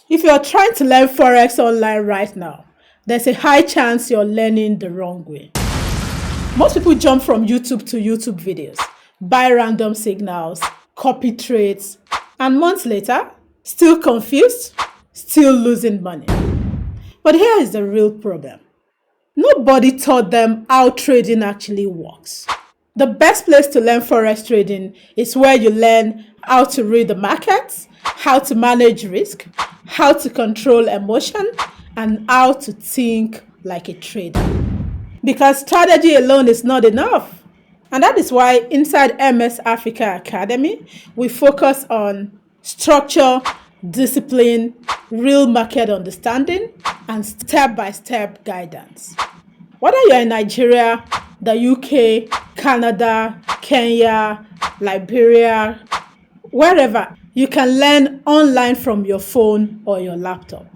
If you're trying to learn Forex online right now, there's a high chance you're learning the wrong way. Most people jump from YouTube to YouTube videos, buy random signals, copy trades, and months later, still confused, still losing money. But here is the real problem. Nobody taught them how trading actually works. The best place to learn Forex trading is where you learn how to read the markets, how to manage risk, how to control emotion, and how to think like a trader. Because strategy alone is not enough. And that is why inside MS Africa Academy, we focus on structure, discipline, real market understanding, and step-by-step guidance. Whether you're in Nigeria, the UK, Canada, Kenya, Liberia, wherever, you can learn online from your phone or your laptop.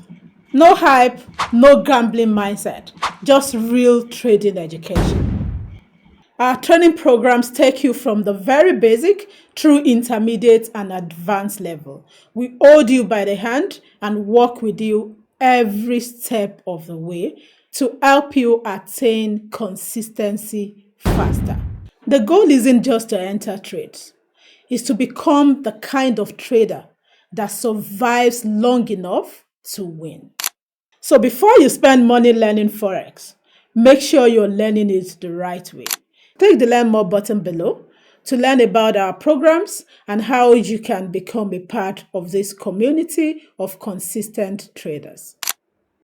No hype, no gambling mindset, just real trading education. Our training programs take you from the very basic through intermediate and advanced level. We hold you by the hand and work with you every step of the way to help you attain consistency faster. The goal isn't just to enter trades, it's to become the kind of trader that survives long enough to win. So before you spend money learning Forex, make sure you're learning it the right way. Click the Learn More button below to learn about our programs and how you can become a part of this community of consistent traders.